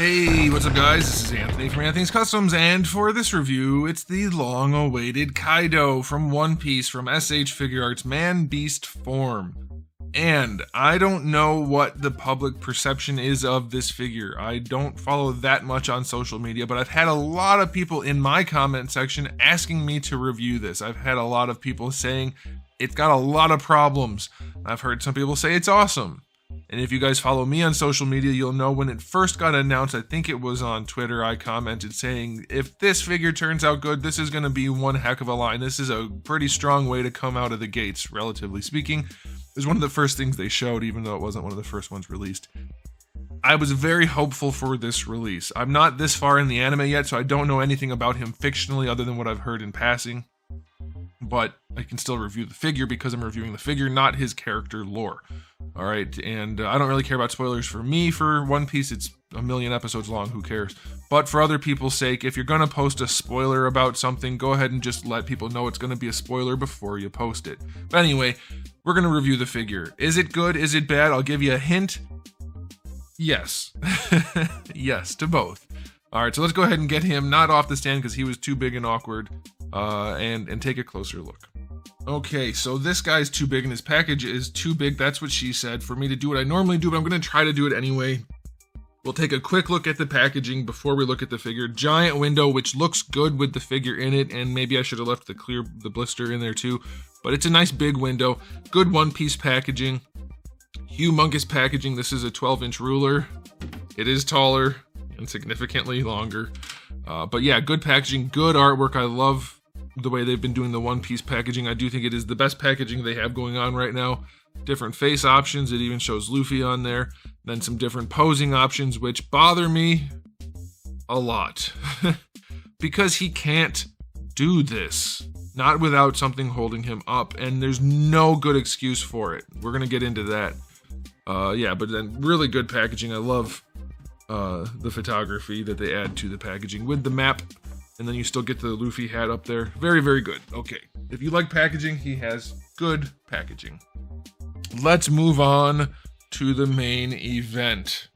Hey, what's up guys? This is Anthony from Anthony's Customs, and for this review, it's the long-awaited KAIDO from One Piece from SH Figuarts Man Beast form. And I don't know what the public perception is of this figure. I don't follow that much on social media, but I've had a lot of people in my comment section asking me to review this. I've had a lot of people saying it's got a lot of problems. I've heard some people say it's awesome. And if you guys follow me on social media, you'll know when it first got announced, I think it was on Twitter, I commented saying, if this figure turns out good, this is going to be one heck of a line. This is a pretty strong way to come out of the gates, relatively speaking. It was one of the first things they showed, even though it wasn't one of the first ones released. I was very hopeful for this release. I'm not this far in the anime yet, so I don't know anything about him fictionally other than what I've heard in passing. But I can still review the figure because I'm reviewing the figure, not his character lore. Alright, and I don't really care about spoilers for me for One Piece. It's a million episodes long, who cares? But for other people's sake, if you're going to post a spoiler about something, go ahead and just let people know it's going to be a spoiler before you post it. But anyway, we're going to review the figure. Is it good? Is it bad? I'll give you a hint. Yes. Yes, to both. Alright, so let's go ahead and get him not off the stand because he was too big and awkward, and take a closer look. Okay, so this guy's too big and his package is too big. That's what she said for me to do what I normally do, but I'm going to try to do it anyway. We'll take a quick look at the packaging before we look at the figure. Giant window, which looks good with the figure in it, and maybe I should have left the blister in there too, but it's a nice big window. Good one-piece packaging. Humongous packaging. This is a 12-inch ruler. It is taller and significantly longer. But yeah, good packaging, good artwork. I love the way they've been doing the one-piece packaging. I do think it is the best packaging they have going on right now. Different face options. It even shows Luffy on there. Then some different posing options, which bother me a lot. Because he can't do this. Not without something holding him up. And there's no good excuse for it. We're going to get into that. Yeah, but then really good packaging. I love the photography that they add to the packaging with the map. And then you still get the Luffy hat up there. Very, very good. Okay. If you like packaging, he has good packaging. Let's move on to the main event.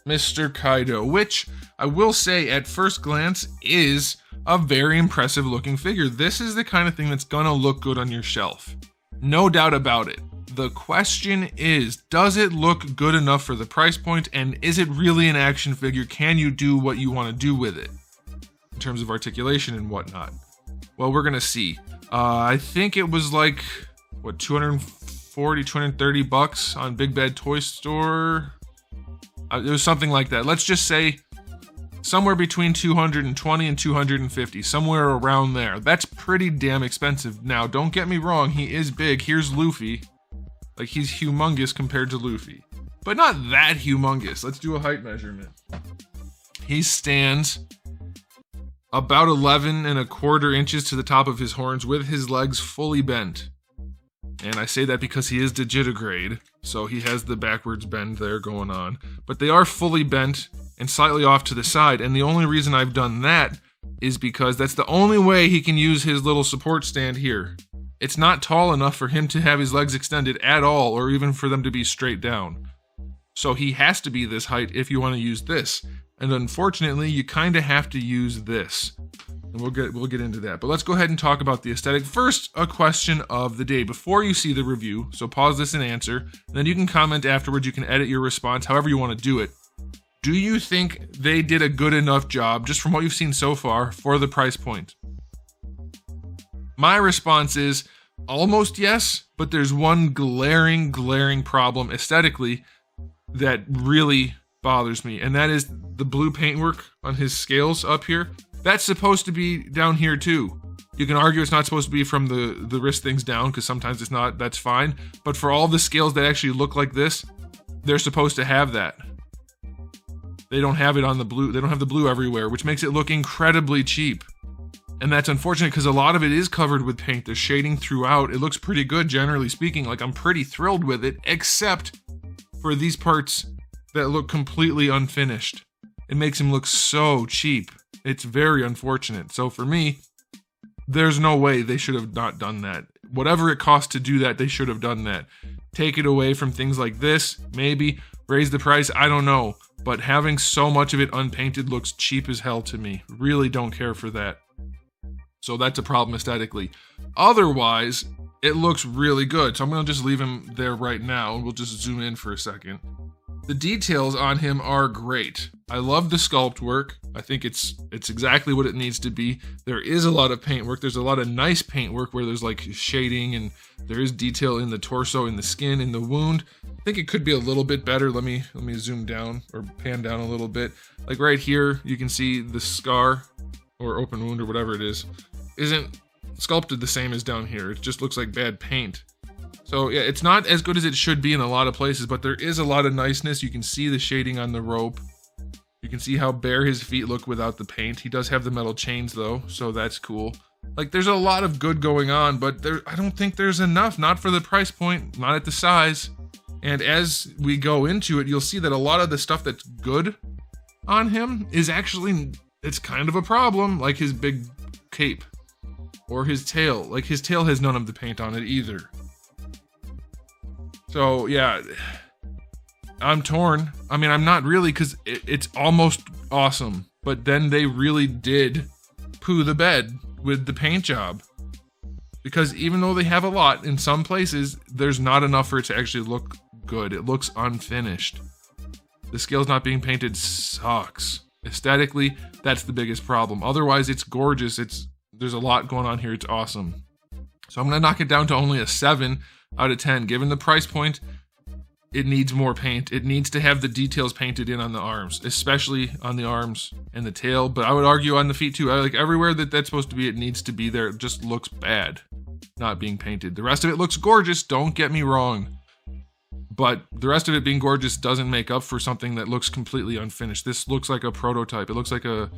Mr. KAIDO, which I will say at first glance is a very impressive looking figure. This is the kind of thing that's gonna look good on your shelf. No doubt about it. The question is, does it look good enough for the price point? And is it really an action figure? Can you do what you want to do with it? In terms of articulation and whatnot. Well, we're gonna see. I think it was like, what, 240, 230 bucks on Big Bad Toy Store? It was something like that. Let's just say somewhere between 220 and 250, somewhere around there. That's pretty damn expensive. Now, don't get me wrong, he is big. Here's Luffy. Like, he's humongous compared to Luffy. But not that humongous. Let's do a height measurement. He stands about 11¼ inches to the top of his horns with his legs fully bent. And I say that because he is digitigrade, so he has the backwards bend there going on. But they are fully bent and slightly off to the side, and the only reason I've done that is because that's the only way he can use his little support stand here. It's not tall enough for him to have his legs extended at all, or even for them to be straight down. So he has to be this height if you want to use this. And unfortunately, you kind of have to use this. And we'll get into that. But let's go ahead and talk about the aesthetic. First, a question of the day before you see the review. So pause this and answer. And then you can comment afterwards. You can edit your response however you want to do it. Do you think they did a good enough job, just from what you've seen so far, for the price point? My response is almost yes, but there's one glaring problem aesthetically that really bothers me, and that is the blue paintwork on his scales up here. That's supposed to be down here too. You can argue it's not supposed to be from the wrist things down, because sometimes it's not, that's fine. But for all the scales that actually look like this, they're supposed to have that. They don't have it on the blue, they don't have the blue everywhere, which makes it look incredibly cheap. And that's unfortunate because a lot of it is covered with paint. There's shading throughout. It looks pretty good, generally speaking. Like, I'm pretty thrilled with it, except for these parts that look completely unfinished. It makes him look so cheap. It's very unfortunate. So for me, there's no way they should have not done that. Whatever it costs to do that, they should have done that. Take it away from things like this, maybe. Raise the price, I don't know. but having so much of it unpainted looks cheap as hell to me. Really don't care for that. So that's a problem aesthetically. Otherwise, it looks really good. So I'm going to just leave him there right now. We'll just zoom in for a second. The details on him are great. I love the sculpt work. I think it's exactly what it needs to be. There is a lot of paint work. There's a lot of nice paint work where there's like shading and there is detail in the torso, in the skin, in the wound. I think it could be a little bit better. Let me zoom down or pan down a little bit. Like right here, you can see the scar or open wound or whatever it is, isn't sculpted the same as down here. It just looks like bad paint. So yeah, it's not as good as it should be in a lot of places, but there is a lot of niceness. You can see the shading on the rope. You can see how bare his feet look without the paint. He does have the metal chains though, so that's cool. Like there's a lot of good going on, but I don't think there's enough, not for the price point, not at the size. And as we go into it, you'll see that a lot of the stuff that's good on him is actually, it's kind of a problem, like his big cape or his tail. Like his tail has none of the paint on it either. So yeah, I'm torn. I mean, I'm not really, because it's almost awesome, but then they really did poo the bed with the paint job. Because even though they have a lot, in some places, there's not enough for it to actually look good. It looks unfinished. The scales not being painted sucks. Aesthetically, that's the biggest problem. Otherwise, it's gorgeous. There's a lot going on here. It's awesome. So I'm going to knock it down to only a 7 out of 10. Given the price point, it needs more paint. It needs to have the details painted in on the arms, especially on the arms and the tail, but I would argue on the feet too. Like everywhere that's supposed to be, it needs to be there. It just looks bad not being painted. The rest of it looks gorgeous, don't get me wrong, but the rest of it being gorgeous doesn't make up for something that looks completely unfinished. This looks like a prototype. It looks like a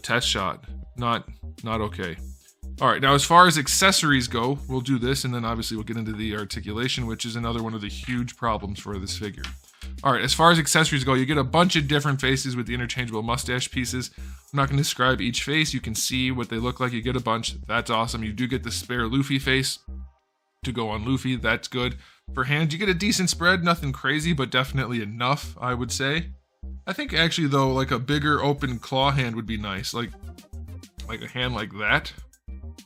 test shot. Not okay. All right, now as far as accessories go, we'll do this, and then obviously we'll get into the articulation, which is another one of the huge problems for this figure. All right, as far as accessories go, you get a bunch of different faces with the interchangeable mustache pieces. I'm not going to describe each face. You can see what they look like. You get a bunch. That's awesome. You do get the spare Luffy face to go on Luffy. That's good. For hands, you get a decent spread. Nothing crazy, but definitely enough, I would say. I think actually, though, like a bigger open claw hand would be nice. Like a hand like that.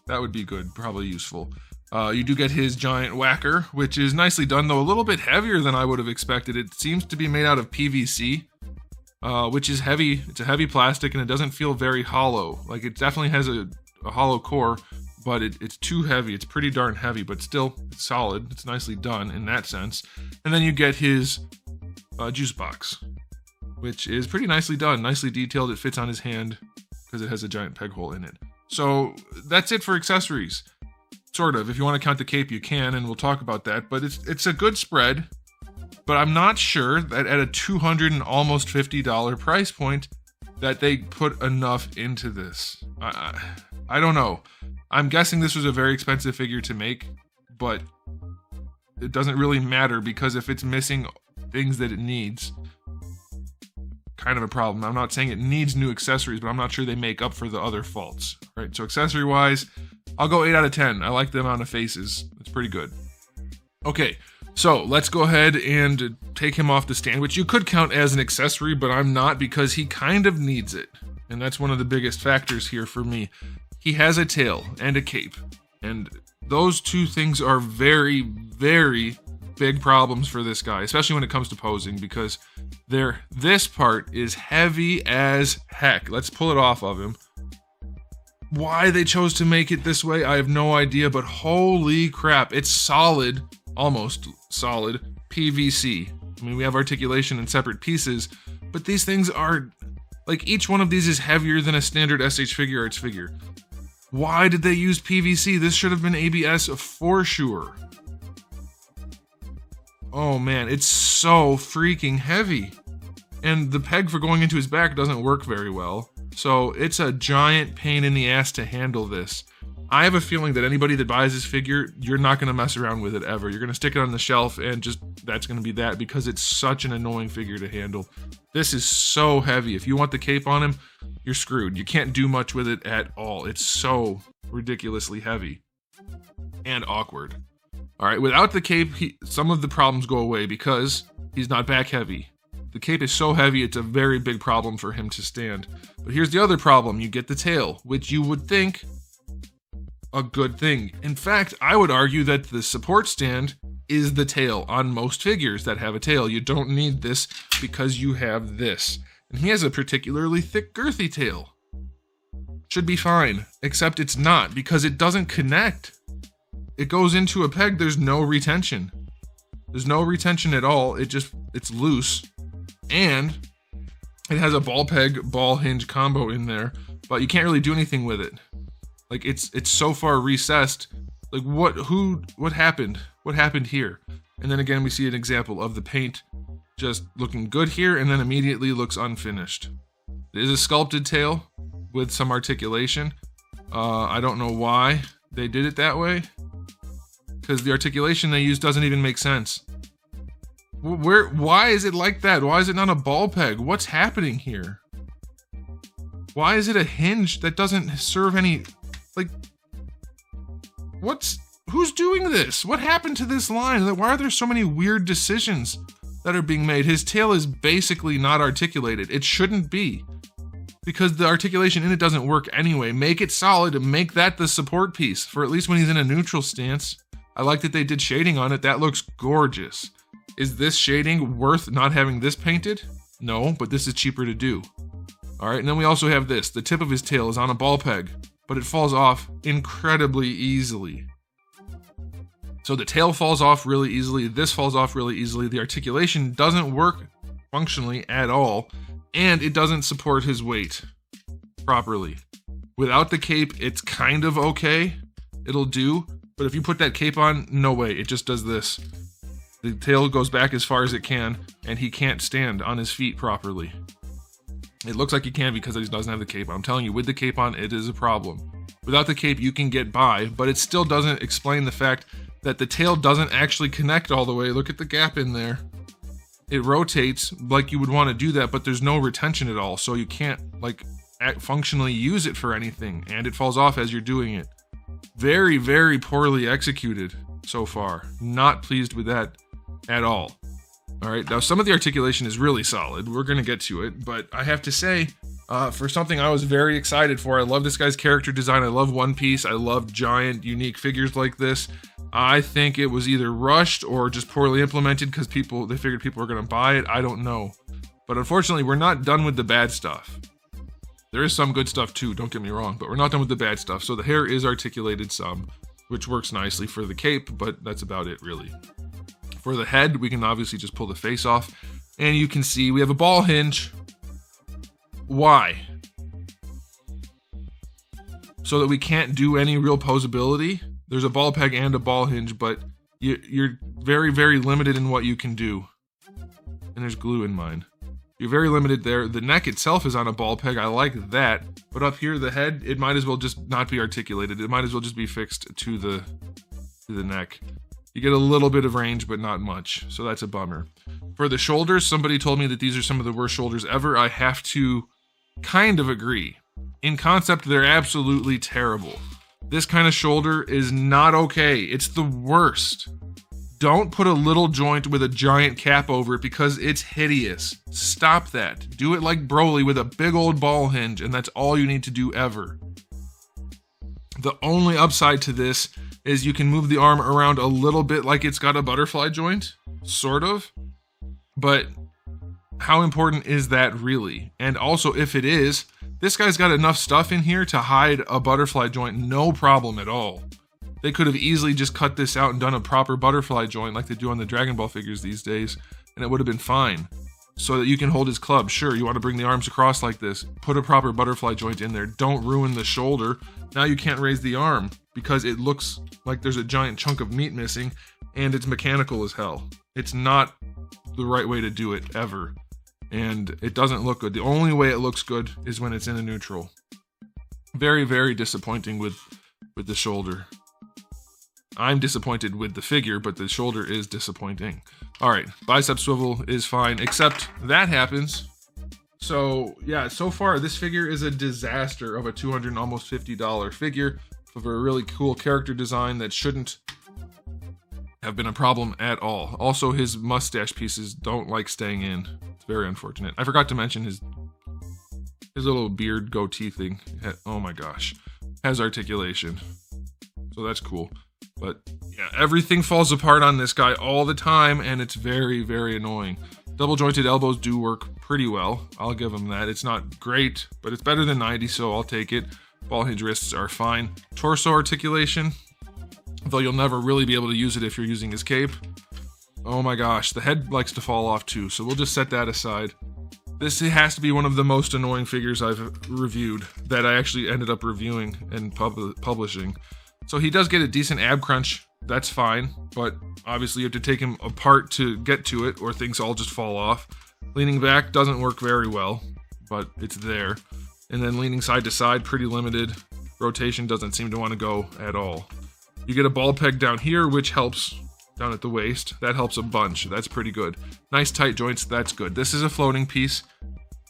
That would be good, probably useful. You do get his giant whacker, which is nicely done, though a little bit heavier than I would have expected. It seems to be made out of PVC, which is heavy. It's a heavy plastic, and it doesn't feel very hollow. Like, it definitely has a hollow core, but it's too heavy. It's pretty darn heavy, but still, it's solid. It's nicely done in that sense. And then you get his juice box, which is pretty nicely done, nicely detailed. It fits on his hand because it has a giant peg hole in it. So that's it for accessories, sort of. If you want to count the cape, you can, and we'll talk about that. But it's a good spread, but I'm not sure that at a $200 and almost $50 price point that they put enough into this. I don't know. I'm guessing this was a very expensive figure to make, but it doesn't really matter because if it's missing things that it needs, kind of a problem. I'm not saying it needs new accessories, but I'm not sure they make up for the other faults. All right, so accessory wise, I'll go 8 out of 10. I like the amount of faces. It's pretty good. Okay, so let's go ahead and take him off the stand, which you could count as an accessory, but I'm not because he kind of needs it. And that's one of the biggest factors here for me. He has a tail and a cape, and those two things are very, very big problems for this guy, especially when it comes to posing, because this part is heavy as heck. Let's pull it off of him. Why they chose to make it this way, I have no idea, but holy crap, it's solid, almost solid PVC. I mean, we have articulation in separate pieces, but these things are, like, each one of these is heavier than a standard SH Figuarts figure. Why did they use PVC? This should have been ABS for sure. Oh man, it's so freaking heavy. And the peg for going into his back doesn't work very well. So it's a giant pain in the ass to handle this. I have a feeling that anybody that buys this figure, you're not going to mess around with it ever. You're going to stick it on the shelf and just, that's going to be that, because it's such an annoying figure to handle. This is so heavy. If you want the cape on him, you're screwed. You can't do much with it at all. It's so ridiculously heavy and awkward. All right, without the cape, some of the problems go away because he's not back heavy. The cape is so heavy, it's a very big problem for him to stand. But here's the other problem. You get the tail, which you would think a good thing. In fact, I would argue that the support stand is the tail on most figures that have a tail. You don't need this because you have this. And he has a particularly thick, girthy tail. Should be fine, except it's not because it doesn't connect. It goes into a peg, there's no retention. There's no retention at all, it's loose. And it has a ball peg, ball hinge combo in there, but you can't really do anything with it. Like it's so far recessed. Like what happened? What happened here? And then again, we see an example of the paint just looking good here and then immediately looks unfinished. It is a sculpted tail with some articulation. I don't know why they did it that way, because the articulation they use doesn't even make sense. Why is it like that? Why is it not a ball peg? What's happening here? Why is it a hinge that doesn't serve any, like, who's doing this? What happened to this line? Why are there so many weird decisions that are being made? His tail is basically not articulated. It shouldn't be, because the articulation in it doesn't work anyway. Make it solid and make that the support piece for at least when he's in a neutral stance. I like that they did shading on it. That looks gorgeous. Is this shading worth not having this painted? No, but this is cheaper to do. All right, and then we also have this. The tip of his tail is on a ball peg, but it falls off incredibly easily. So the tail falls off really easily. This falls off really easily. The articulation doesn't work functionally at all, and it doesn't support his weight properly. Without the cape, it's kind of okay. It'll do, but if you put that cape on, no way. It just does this. The tail goes back as far as it can, and he can't stand on his feet properly. It looks like he can because he doesn't have the cape on. I'm telling you, with the cape on, it is a problem. Without the cape, you can get by, but it still doesn't explain the fact that the tail doesn't actually connect all the way. Look at the gap in there. It rotates like you would want to do that, but there's no retention at all, so you can't functionally use it for anything, and it falls off as you're doing it. Very, very poorly executed so far. Not pleased with that at all. All right, now some of the articulation is really solid. We're going to get to it, but I have to say, for something I was very excited for, I love this guy's character design. I love One Piece. I love giant, unique figures like this. I think it was either rushed or just poorly implemented because they figured people were going to buy it. I don't know. But unfortunately, we're not done with the bad stuff. There is some good stuff too, don't get me wrong, but we're not done with the bad stuff. So the hair is articulated some, which works nicely for the cape, but that's about it really. For the head, we can obviously just pull the face off, and you can see we have a ball hinge. Why? So that we can't do any real posability. There's a ball peg and a ball hinge, but you're very, very limited in what you can do. And there's glue in mine. You're very limited there. The neck itself is on a ball peg. I like that. But up here, the head, it might as well just not be articulated. It might as well just be fixed to the neck. You get a little bit of range, but not much. So that's a bummer. For the shoulders, somebody told me that these are some of the worst shoulders ever. I have to kind of agree. In concept, they're absolutely terrible. This kind of shoulder is not okay. It's the worst. Don't put a little joint with a giant cap over it because it's hideous. Stop that. Do it like Broly with a big old ball hinge, and that's all you need to do ever. The only upside to this is you can move the arm around a little bit like it's got a butterfly joint, sort of. But how important is that really? And also, if it is, this guy's got enough stuff in here to hide a butterfly joint, no problem at all. They could have easily just cut this out and done a proper butterfly joint like they do on the Dragon Ball figures these days, and it would have been fine. So that you can hold his club. Sure, you want to bring the arms across like this. Put a proper butterfly joint in there. Don't ruin the shoulder. Now you can't raise the arm because it looks like there's a giant chunk of meat missing and it's mechanical as hell. It's not the right way to do it ever. And it doesn't look good. The only way it looks good is when it's in a neutral. Very, very disappointing with the shoulder. I'm disappointed with the figure, but the shoulder is disappointing. All right, bicep swivel is fine, except that happens. So yeah, so far this figure is a disaster of a $200 almost $50 figure of a really cool character design that shouldn't have been a problem at all. Also, his mustache pieces don't like staying in. It's very unfortunate. I forgot to mention his little beard goatee thing. Oh my gosh. Has articulation. So that's cool. But yeah, everything falls apart on this guy all the time, and it's very, very annoying. Double jointed elbows do work pretty well. I'll give him that. It's not great, but it's better than 90, so I'll take it. Ball hinge wrists are fine. Torso articulation, though you'll never really be able to use it if you're using his cape. Oh my gosh, the head likes to fall off too, so we'll just set that aside. This has to be one of the most annoying figures I've reviewed, that I actually ended up reviewing and publishing. So he does get a decent ab crunch, that's fine, but obviously you have to take him apart to get to it, or things all just fall off. Leaning back doesn't work very well, but it's there. And then leaning side to side, pretty limited. Rotation doesn't seem to want to go at all. You get a ball peg down here, which helps down at the waist. That helps a bunch. That's pretty good. Nice tight joints. That's good. This is a floating piece.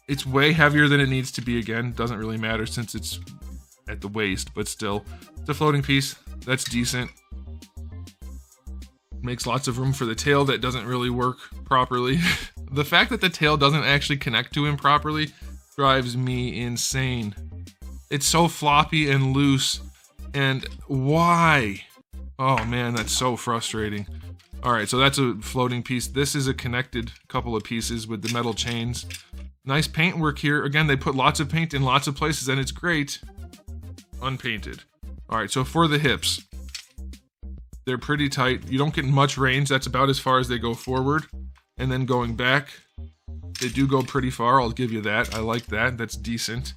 It's way heavier than it needs to be again. Doesn't really matter since it's at the waist, but still. It's a floating piece. That's decent. Makes lots of room for the tail that doesn't really work properly. The fact that the tail doesn't actually connect to him properly drives me insane. It's so floppy and loose. And why? Oh man, that's so frustrating. Alright, so that's a floating piece. This is a connected couple of pieces with the metal chains. Nice paint work here. Again, they put lots of paint in lots of places and it's great. Unpainted. Alright, so for the hips, they're pretty tight. You don't get much range. That's about as far as they go forward. And then going back, they do go pretty far. I'll give you that. I like that. That's decent.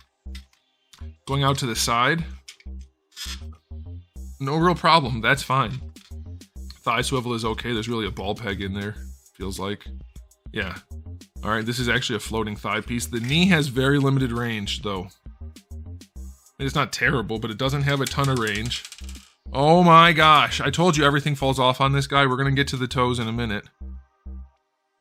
Going out to the side, no real problem. That's fine. Thigh swivel is okay. There's really a ball peg in there, feels like. Yeah. Alright, this is actually a floating thigh piece. The knee has very limited range, though. It's not terrible, but it doesn't have a ton of range. Oh my gosh, I told you everything falls off on this guy. We're going to get to the toes in a minute.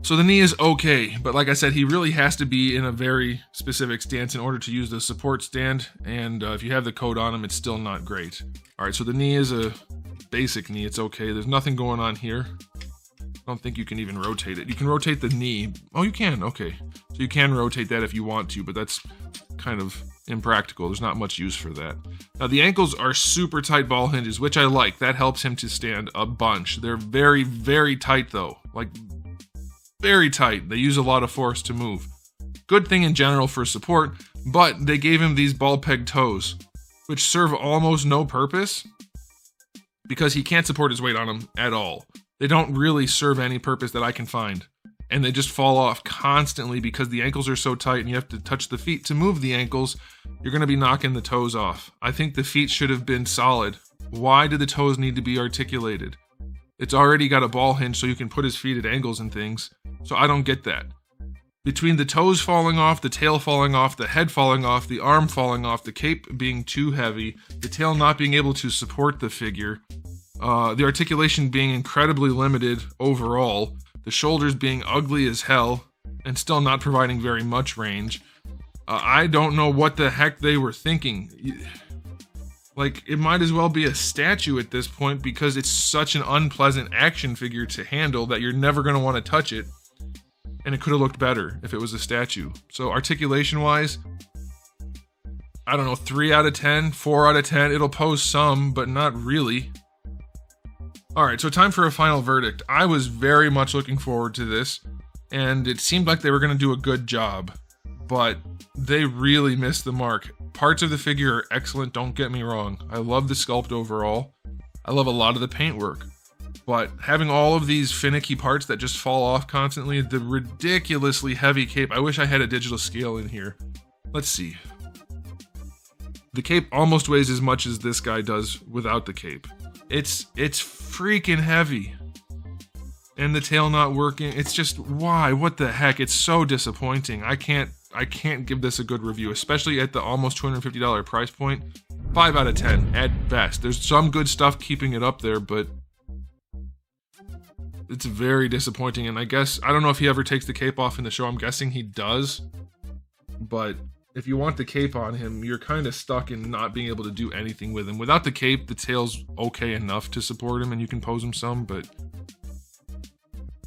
So the knee is okay, but like I said, he really has to be in a very specific stance in order to use the support stand, and if you have the coat on him, it's still not great. Alright, so the knee is a basic knee. It's okay. There's nothing going on here. I don't think you can even rotate it. You can rotate the knee. Oh, you can. Okay. So you can rotate that if you want to, but that's kind of impractical. There's not much use for that. Now, the ankles are super tight ball hinges, which I like. That helps him to stand a bunch. They're very, very tight, though. Like, very tight. They use a lot of force to move. Good thing in general for support, but they gave him these ball peg toes, which serve almost no purpose because he can't support his weight on them at all. They don't really serve any purpose that I can find. And they just fall off constantly because the ankles are so tight and you have to touch the feet to move the ankles. You're going to be knocking the toes off. I think the feet should have been solid. Why do the toes need to be articulated? It's already got a ball hinge so you can put his feet at angles and things. So I don't get that. Between the toes falling off, the tail falling off, the head falling off, the arm falling off, the cape being too heavy, the tail not being able to support the figure, the articulation being incredibly limited overall, the shoulders being ugly as hell, and still not providing very much range. I don't know what the heck they were thinking. Like, it might as well be a statue at this point because it's such an unpleasant action figure to handle that you're never going to want to touch it. And it could have looked better if it was a statue. So articulation-wise, I don't know, 3 out of 10, 4 out of 10. It'll pose some, but not really. Alright, so time for a final verdict. I was very much looking forward to this, and it seemed like they were going to do a good job, but they really missed the mark. Parts of the figure are excellent, don't get me wrong. I love the sculpt overall. I love a lot of the paintwork. But having all of these finicky parts that just fall off constantly, the ridiculously heavy cape, I wish I had a digital scale in here. Let's see. The cape almost weighs as much as this guy does without the cape. It's freaking heavy. And the tail not working, it's just, why? What the heck? It's so disappointing. I can't give this a good review, especially at the almost $250 price point. 5 out of 10 at best. There's some good stuff keeping it up there, but it's very disappointing. And I guess, I don't know if he ever takes the cape off in the show. I'm guessing he does. But if you want the cape on him, you're kind of stuck in not being able to do anything with him. Without the cape, the tail's okay enough to support him and you can pose him some, but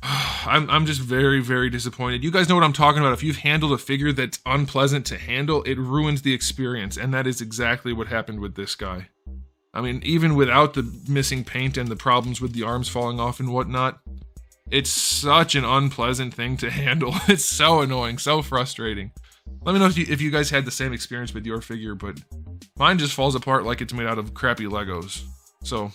I'm just very, very disappointed. You guys know what I'm talking about. If you've handled a figure that's unpleasant to handle, it ruins the experience, and that is exactly what happened with this guy. I mean, even without the missing paint and the problems with the arms falling off and whatnot, it's such an unpleasant thing to handle. It's so annoying, so frustrating. Let me know if you guys had the same experience with your figure, but mine just falls apart like it's made out of crappy Legos. So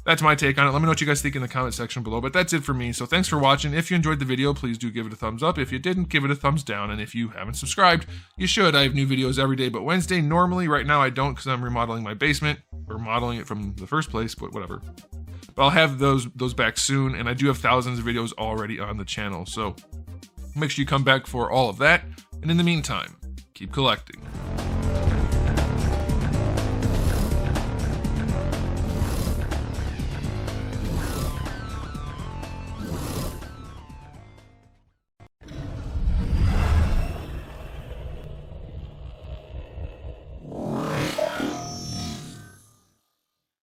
that's my take on it. Let me know what you guys think in the comment section below, but that's it for me. So thanks for watching. If you enjoyed the video, please do give it a thumbs up. If you didn't, give it a thumbs down. And if you haven't subscribed, you should. I have new videos every day but Wednesday. Normally, right now I don't because I'm remodeling my basement, or modeling it from the first place, but whatever. But I'll have those back soon, and I do have thousands of videos already on the channel. So make sure you come back for all of that. And in the meantime, keep collecting.